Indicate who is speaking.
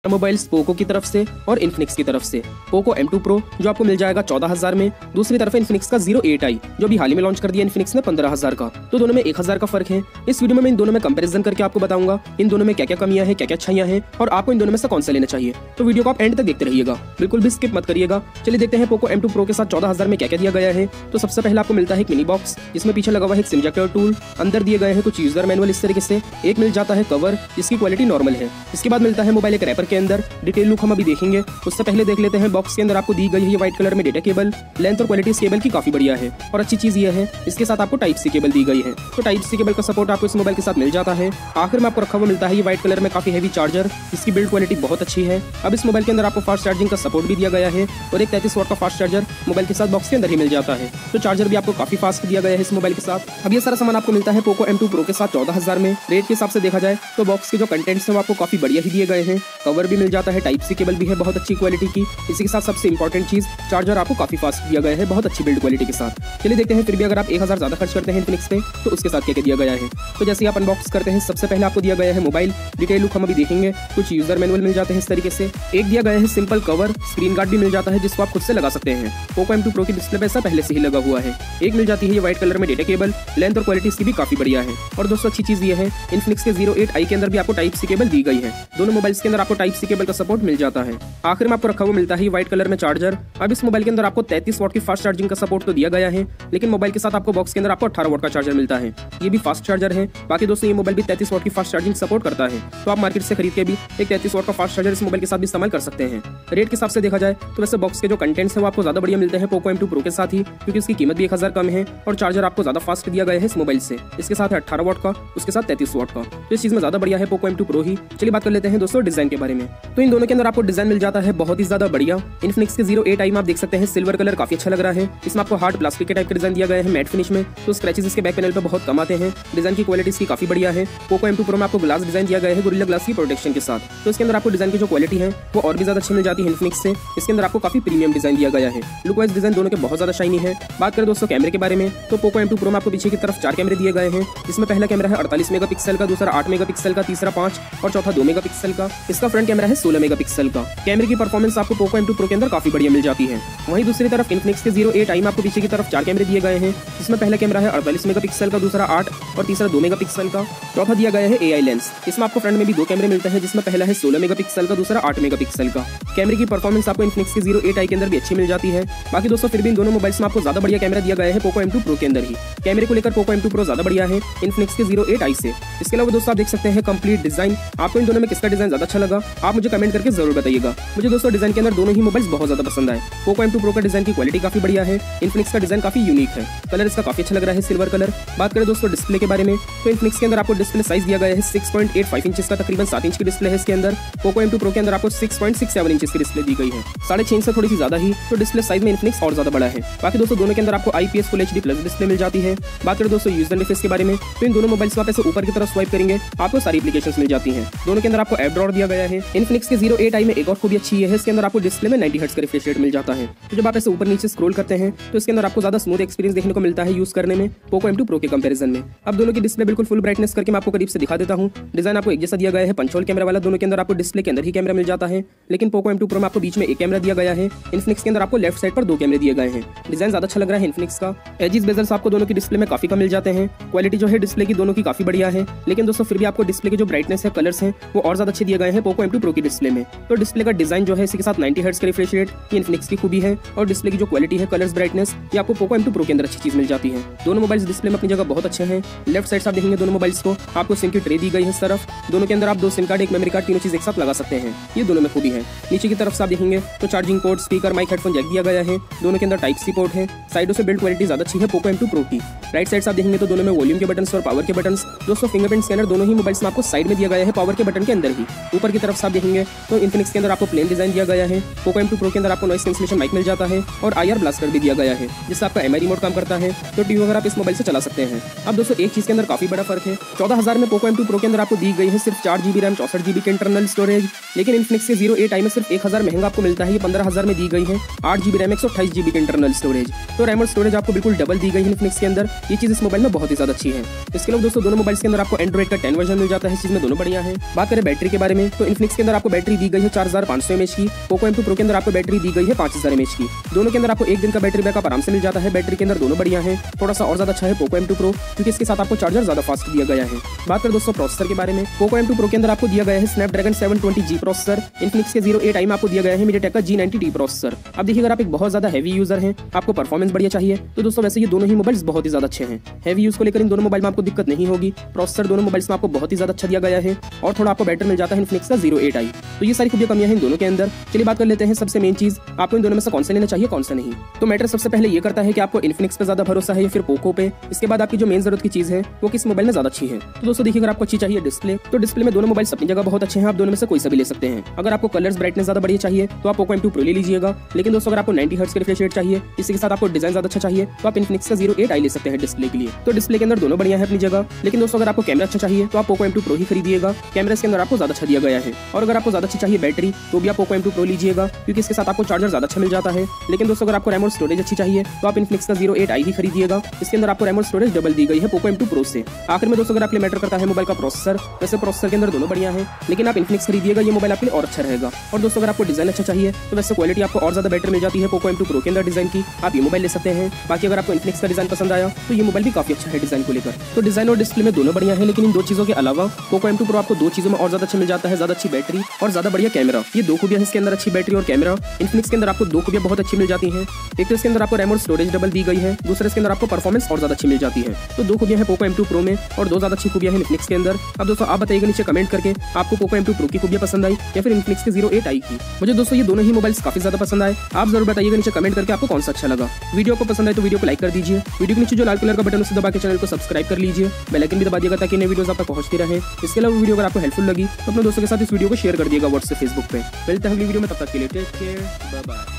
Speaker 1: Mobiles Poco की तरफ से और इन्फिनिक्स की तरफ से। पोको M2 Pro जो आपको मिल जाएगा 14,000 में, दूसरी तरफ इन्फिनिक्स का 08i जो भी हाल ही में लॉन्च कर दिया इन्फिनिक्स ने 15,000 का। तो दोनों में 1,000 का फर्क है। इस वीडियो में मैं इन दोनों में कंपैरिजन करके आपको बताऊंगा इन दोनों में क्या क्या कमियां हैं, क्या क्या अच्छाइयां हैं और आपको इन दोनों में से कौन सा लेना चाहिए। तो वीडियो को आप एंड तक देखते रहिएगा, बिल्कुल भी स्किप मत करिएगा। चलिए देखते हैं पोको M2 Pro के साथ 14,000 में क्या क्या दिया गया है। तो सबसे पहले आपको मिलता है एक मिनी बॉक्स, जिसमें पीछे लगा हुआ है एक सिम इंजेक्टर टूल, अंदर दिए गए हैं कुछ यूजर मैनुअल इस तरीके से, एक मिल जाता है कवर जिसकी क्वालिटी नॉर्मल है। इसके बाद मिलता है मोबाइल एक रैपर के अंदर, डिटेल लुक हम अभी देखेंगे। उससे पहले देख लेते हैं बॉक्स के अंदर आपको दी गई है ये व्हाइट कलर में डेटा केबल। लेंथ और क्वालिटी इस केबल की काफी बढ़िया है और अच्छी चीज ये है इसके साथ आपको टाइप सी केबल दी गई है। तो टाइप सी केबल का सपोर्ट आपको इस मोबाइल के साथ मिल जाता है। आखिर में आपको रखा हुआ मिलता है ये व्हाइट कलर में काफी हैवी चार्जर, जिसकी बिल्ड क्वालिटी बहुत अच्छी है। अब इस मोबाइल के अंदर आपको फास्ट चार्जिंग का सपोर्ट भी दिया गया है और एक 33 वाट का फास्ट चार्जर मोबाइल के साथ बॉक्स के अंदर ही मिल जाता है। तो चार्जर भी आपको काफी फास्ट दिया गया है इस मोबाइल के साथ। अब ये सारा सामान आपको मिलता है पोको M2 Pro के साथ 14,000 में। रेट के हिसाब से देखा जाए तो बॉक्स के जो कंटेंट्स हैं वो आपको काफी बढ़िया ही दिए गए हैं। कवर भी मिल जाता है, टाइप सी केबल भी है बहुत अच्छी क्वालिटी की। इसी के साथ सबसे इंपॉर्टेंट चीज चार्जर आपको काफी फास्ट दिया गया है बहुत अच्छी बिल्ड क्वालिटी के साथ। चलिए देखते हैं फिर भी अगर आप 1,000 ज्यादा खर्च करते हैं इन्फिनिक्स पे तो उसके साथ क्या क्या दिया गया है। तो जैसे आप अनबॉक्स करते हैं सबसे पहले आपको दिया गया है मोबाइल, डिटेल लुक हम अभी देखेंगे। कुछ यूजर मैनुअल मिल जाते हैं इस तरीके से, एक दिया गया है सिंपल कवर, स्क्रीन गार्ड भी मिल जाता है जिसको आप खुद से लगा सकते हैं। पोको M2 Pro की डिस्प्ले पे ऐसा पहले से ही लगा हुआ है। एक मिल जाती है ये व्हाइट कलर में डेटा केबल, लेंथ और क्वालिटी इसकी भी काफी बढ़िया है। और दोस्तों अच्छी चीज ये है इन्फिनिक्स के 08i के अंदर भी आपको टाइप सी केबल दी गई है। दोनों मोबाइल्स के अंदर आपको टाइप सी केबल का सपोर्ट मिल जाता है। आखिर में आपको रखा हुआ मिलता है व्हाइट कलर में चार्जर। अब इस मोबाइल के अंदर आपको 33 वाट की फास्ट चार्जिंग का सपोर्ट तो दिया गया है, लेकिन मोबाइल के साथ आपको बॉक्स के अंदर आपको 18 वाट का चार्जर मिलता है। ये भी फास्ट चार्जर है। बाकी दोस्तों ये मोबाइल भी 33 वाट की फास्ट चार्जिंग सपोर्ट करता है, तो आप मार्केट से खरीद के भी एक 33 वाट का फास्ट चार्जर इस मोबाइल के साथ भी इस्तेमाल कर सकते हैं। रेट के हिसाब से देखा जाए तो वैसे बॉक्स के जो कंटेंट्स हैं वो आपको ज्यादा बढ़िया मिलते हैं पोको M2 Pro के साथ ही, क्योंकि इसकी कीमत भी 1,000 कम है और चार्जर आपको ज्यादा फास्ट दिया गया है इस मोबाइल से। इसके साथ है 18 वाट का, उसके साथ 33 वाट का, तो इस चीज में ज्यादा बढ़िया है पोको M2 Pro ही। चलिए बात कर लेते हैं दोस्तों डिजाइन के बारे में। तो इन दोनों के अंदर आपको डिजाइन मिल जाता है बहुत ही ज्यादा बढ़िया। इन्फिनिक्स के 08i में आप देख सकते हैं सिल्वर कलर काफी अच्छा लग रहा है। इसमें आपको हार्ड प्लास्टिक के टाइप का डिजाइन दिया गया है मैट फिनिश में, तो स्क्रैचेस इसके बैक पैनल पे बहुत कम आते हैं। डिजाइन की क्वालिटी इसकी काफी बढ़िया है। पोको M2 Pro में आपको ग्लास डिजाइन दिया गया है गोरिल्ला ग्लास की प्रोटेक्शन के साथ, तो इसके अंदर आपको डिजाइन की जो क्वालिटी है वो और भी ज्यादा अच्छी मिल जाती है इन्फिनिक्स से। इसके अंदर आपको काफी प्रीमियम डिजाइन दिया गया है। लुक वाइज डिजाइन दोनों के बहुत ज्यादा शाइनी है। बात करें दोस्तों कैमरे के बारे में तो पोको M2 Pro में आपको पीछे की तरफ 4 कैमरे दिए गए हैं, जिसमें पहला कैमरा है 48 मेगापिक्सल का, दूसरा 8 मेगापिक्सल का, तीसरा 5 और चौथा 2 मेगापिक्सल का। इसका फ्रंट कैमरा है 16 मेगापिक्सल का। कैमरे की परफॉर्मेंस आपको पोको M2 Pro के अंदर काफी बढ़िया मिल जाती है। वहीं दूसरी तरफ इन्फिनिक्स के 08i में आपको पीछे की तरफ 4 कैमरे दिए गए हैं, जिसमें पहला कैमरा है 48 मेगापिक्सल का, दूसरा 8 और तीसरा 2 मेगापिक्सल का, चौथा दिया गया है AI लेंस। इसमें आपको फ्रंट में भी 2 कैमरे मिलते हैं, जिसमें पहला है 16 मेगापिक्सल का, दूसरा 8 मेगापिक्सल का। कैमरे की परफॉर्मेंस आपको इन्फिनिक्स के 08i के अंदर भी अच्छी मिल जाती है। बाकी दोस्तों फिर भी इन दोनों मोबाइल्स में आपको ज्यादा बढ़िया कैमरा दिया गया है पोको M2 Pro के अंदर ही। कैमरे को लेकर पोको M2 Pro ज्यादा बढ़िया है इन्फिनिक्स के 08i से। इसके अलावा दोस्तों आप देख सकते हैं कंप्लीट डिजाइन। आपको इन दोनों में किसका डिजाइन ज्यादा अच्छा लगा आप मुझे कमेंट करके जरूर बताइएगा। मुझे दोस्तों डिजाइन के अंदर दोनों ही मोबाइल्स बहुत ज्यादा पसंद आए। पोको M2 Pro का डिजाइन की क्वालिटी काफी बढ़िया है, इन्फिनिक्स का डिजाइन काफी यूनिक है, कलर इसका काफी अच्छा लग रहा है सिल्वर कलर। बात करें दोस्तों डिस्प्ले के बारे में तो इन्फिनिक्स के अंदर आपको डिस्प्ले साइज दिया गया है 6.85 इंचेस का, तकरीबन 7 इंच की डिस्प्ले है इसके अंदर। पोको M2 Pro के अंदर आपको 6.67 इंचेस की डिस्प्ले दी गई है, 6.5 इंच से थोड़ी सी ज्यादा ही, तो डिस्प्ले साइज में इन्फिनिक्स और ज्यादा बड़ा है। बाकी दोस्तों दोनों के अंदर आपको IPS Full HD plus display मिल जाती है। बात करें दोस्तों यूजर इंटरफेस के बारे में तो इन दोनों मोबाइल्स में आप ऐसे ऊपर की तरफ स्वाइप करेंगे आपको सारी एप्लीकेशंस मिल जाती हैं। दोनों के अंदर आपको ऐप ड्रॉअर दिया गया है। इन्फिनिक्स के 08i में एक और खूबी अच्छी है, इसके अंदर आपको डिस्प्ले में 90 हर्ट्ज का रिफ्रेश रेट मिल जाता है। तो जब आप ऐसे ऊपर नीचे स्क्रॉल करते हैं तो इसके अंदर आपको ज्यादा स्मूथ एक्सपीरियंस देखने को मिलता है यूज करने में पोको M2 Pro के कंपैरिजन में। अब दोनों की डिस्प्ले बिल्कुल फुल ब्राइटनेस करके मैं आपको करीब से दिखा देता हूं। डिजाइन आपको एक जैसा दिया गया है, पंच होल कैमरा वाला। दोनों के अंदर आपको डिस्प्ले के अंदर ही कैमरा मिल जाता है, लेकिन पोको M2 Pro में आपको बीच में एक कैमरा दिया गया है। इन्फिनिक्स के अंदर आपको लेफ्ट साइड पर 2 कैमरे दिए गए हैं। डिजाइन ज्यादा अच्छा लग रहा है इन्फिनिक्स का। एजेस बेजल्स आपको दोनों की डिस्प्ले में काफी कम मिल जाते हैं। क्वालिटी जो है डिस्प्ले की दोनों की काफी बढ़िया है, लेकिन दोस्तों फिर भी आपको डिस्प्ले के जो ब्राइटनेस है, कलर्स हैं वो और ज्यादा अच्छे दिए गए हैं पोको M2 Pro की डिस्प्ले में। तो डिस्प्ले का डिजाइन जो है इसी के साथ 90 हर्ट्ज का रिफ्रेश रेट ये इन्फिनिक्स की खूबी है, और डिस्प्ले की जो क्वालिटी है, कलर्स, ब्राइटनेस ये आपको पोको M2 Pro के अंदर अच्छी चीज मिल जाती है। दोनों मोबाइल्स डिस्प्ले में अपनी जगह बहुत अच्छे हैं। लेफ्ट साइड से आप देखेंगे दोनों मोबाइल्स को आपको सिम की ट्रे दी गई है इस तरफ। दोनों के अंदर आप 2 सिम कार्ड, 1 मेमोरी कार्ड, तीनों चीज एक साथ लगा सकते हैं। ये दोनों में खूबी है। नीचे की तरफ से आप देखेंगे तो charging port, speaker, mic, headphone jack दिया गया है। दोनों के अंदर टाइप सी पोर्ट है। साइडों से बिल्ड क्वालिटी ज्यादा अच्छी है पोको M2 Pro की। राइट साइड से आप देखेंगे तो दोनों में वॉल्यूम के बटन्स और पावर के बटन्स। दोस्तों फिंगरप्रिंट स्कैनर दोनों ही मोबाइल्स में आपको साइड में दिया गया है पावर के बटन के अंदर ही। ऊपर की तरफ से आप देखेंगे तो इन्फिनिक्स के अंदर आपको प्लेन डिजाइन दिया गया है। पोको M2 Pro के अंदर आपको नॉइस कैंसलेशन माइक मिल जाता है और IR ब्लास्टर भी दिया गया है, जिससे आपका MI रिमोट काम करता है, तो टीवी वगैरह आप इस मोबाइल से चला सकते हैं। अब दोस्तों एक चीज के अंदर काफी बड़ा फर्क है। 14,000 में पोको M2 Pro के अंदर आपको दी गई है सिर्फ 4 GB रैम, 64 GB की इंटरनल स्टोरेज, लेकिन इन्फिनिक्स के 08i में सिर्फ 1,000 महंगा आपको मिलता है। ये 15,000 में दी गई है 8 GB रैम, 128 GB की इंटरनल स्टोरेज। तो रैम और स्टोरेज आपको बिल्कुल डबल दी गई है इन्फिनिक्स के अंदर। ये चीज इस मोबाइल में बहुत ही ज्यादा अच्छी है। इसके अलावा दोस्तों दोनों मोबाइल्स के अंदर आपको एंड्रॉइड का 10 वर्जन मिल जाता है, इस चीज में दोनों बढ़िया है। बात करें बैटरी के बारे में तो इन्फिनिक्स इन्फिनिक्स के अंदर आपको बैटरी दी गई है 4500 mAh की, पोको M2 Pro के अंदर आपको बैटरी दी गई है 5000 mAh की। दोनों के अंदर आपको एक दिन का बैटरी बैकअप आराम से मिल जाता है। बैटरी के अंदर दोनों बढ़िया है। थोड़ा सा और ज्यादा अच्छा है पोको M2 Pro क्योंकि इसके साथ आपको चार्जर ज्यादा फास्ट दिया गया है। बात करें दोस्तों प्रोसेसर के बारे में, पोको M2 Pro के अंदर आपको दिया गया है स्नैपड्रैगन 720G प्रोसेसर। इन्फिनिक्स के 08i में आपको दिया गया है मीडियाटेक का G90T प्रोसेसर। अब देखिए अगर आप एक बहुत ज्यादा हैवी यूजर हैं, आपको परफॉर्मेंस बढ़िया चाहिए, तो दोस्तों वैसे ये दोनों ही मोबाइल्स बहुत ही ज्यादा अच्छे हैं। हैवी यूज को लेकर इन दोनों मोबाइल में आपको दिक्कत नहीं होगी। प्रोसेसर दोनों मोबाइल्स में आपको बहुत ही ज्यादा अच्छा दिया गया है और थोड़ा आपको बेटर मिल जाता है इन्फिनिक्स का 08i। तो ये सारी खूबियां कमियां हैं इन दोनों के अंदर। चलिए बात कर लेते हैं सबसे मेन चीज, आपको इन दोनों में से कौन सा लेना चाहिए कौन सा नहीं। तो मैटर सबसे पहले ये करता है कि आपको इन्फिनिक्स पे ज्यादा भरोसा है या फिर पोको पे। इसके बाद आपकी जो मेन जरूरत की चीज है वो किस मोबाइल में ज्यादा अच्छी है। तो दोस्तों देखिए अगर आपको अच्छी चाहिए डिस्प्ले, तो डिस्प्ले में दोनों मोबाइल अपनी जगह बहुत अच्छे हैं, आप दोनों में से कोई सा भी ले सकते हैं। अगर आपको कलर्स ब्राइटनेस ज्यादा बढ़िया चाहिए तो आप पोको M2 Pro ले लीजिएगा। लेकिन दोस्तों अगर आपको 90 हर्ट्ज के रिफ्रेश रेट चाहिए, इसी के साथ आपको डिजाइन ज्यादा अच्छा चाहिए, तो आप इन्फिनिक्स का 08i ले सकते हैं डिस्प्ले के लिए। तो डिस्प्ले के अंदर दोनों बढ़िया है अपनी जगह। लेकिन दोस्तों अगर आपको कैमरा अच्छा चाहिए तो आप पोको M2 Pro ही खरीदिएगा। कैमरा के अंदर आपको ज्यादा अच्छा दिया गया है। और अगर आपको ज्यादा अच्छी चाहिए बैटरी, तो भी आप पोको M2 Pro लीजिएगा क्योंकि इसके साथ आपको चार्जर ज्यादा अच्छा मिल जाता है। लेकिन दोस्तों अगर आपको रैम और स्टोरेज अच्छी चाहिए तो आप इन्फिनिक्स का 08i ही खरीदिएगा। इसके अंदर आपको रैम और स्टोरेज डबल दी गई है पोको M2 Pro से। आखिर में दोस्तों अगर आपके मैटर करता है मोबाइल का प्रोसेसर, वैसे प्रोसेसर के अंदर दोनों बढ़िया है, लेकिन आप इन्फिनिक्स खरीदिएगा, ये मोबाइल आपके लिए और अच्छा रहेगा। और दोस्तों अगर आपको डिजाइन अच्छा चाहिए तो वैसे क्वालिटी आपको और ज्यादा बेटर मिल जाती है पोको M2 Pro के अंदर डिजाइन की, आप ये मोबाइल ले सकते हैं। बाकी अगर आपको इन्फिनिक्स का डिजाइन पसंद आया तो ये मोबाइल भी काफी अच्छा है डिजाइन को लेकर। तो डिजाइन और डिस्प्ले में दोनों बढ़िया है, लेकिन इन दो चीजों के अलावा पोको M2 Pro आपको दो चीजों में और ज्यादा अच्छा मिल जाता है, ज्यादा अच्छी बैटरी और ज्यादा बढ़िया कैमरा। ये दो खूबियां इसके अंदर, अच्छी बैटरी और कैमरा। इन्फिनिक्स के अंदर आपको दो खूबियां बहुत अच्छी मिल जाती हैं। एक तो इसके अंदर आपको रैम और स्टोरेज डबल दी गई है, दूसरे इसके अंदर आपको परफॉर्मेंस और ज्यादा अच्छी मिल जाती है। तो दो खूबियां हैं पोको M2 Pro में और दो ज्यादा अच्छी खूबियां हैं इन्फिनिक्स के अंदर। अब दोस्तों आप बताइएगा नीचे कमेंट करके आपको पोको M2 Pro की खूबियां पसंद आई या फिर इन्फिनिक्स के 08i की। मुझे दोस्तों ये दोनों ही मोबाइल्स काफी ज्यादा पसंद आए। आप जरूर बताइएगा नीचे कमेंट करके आपको कौन सा अच्छा लगा। वीडियो को पसंद आए तो वीडियो को लाइक कर दीजिए। वीडियो के नीचे जो लाल कलर का बटन उसे दबा के चैनल को सब्सक्राइब कर लीजिए। बेल आइकन भी दबा दिएगा ताकि नई वीडियोस आप तक पहुंचती रहे। इसके अलावा वीडियो अगर आपको हेल्पफुल लगी तो अपने दोस्तों के साथ इस वीडियो को शेयर कर दिएगा व्हाट्सएप फेसबुक पे। मिलते हैं अगली वीडियो में, तब तक के लिए टेक केयर, बाय बाय।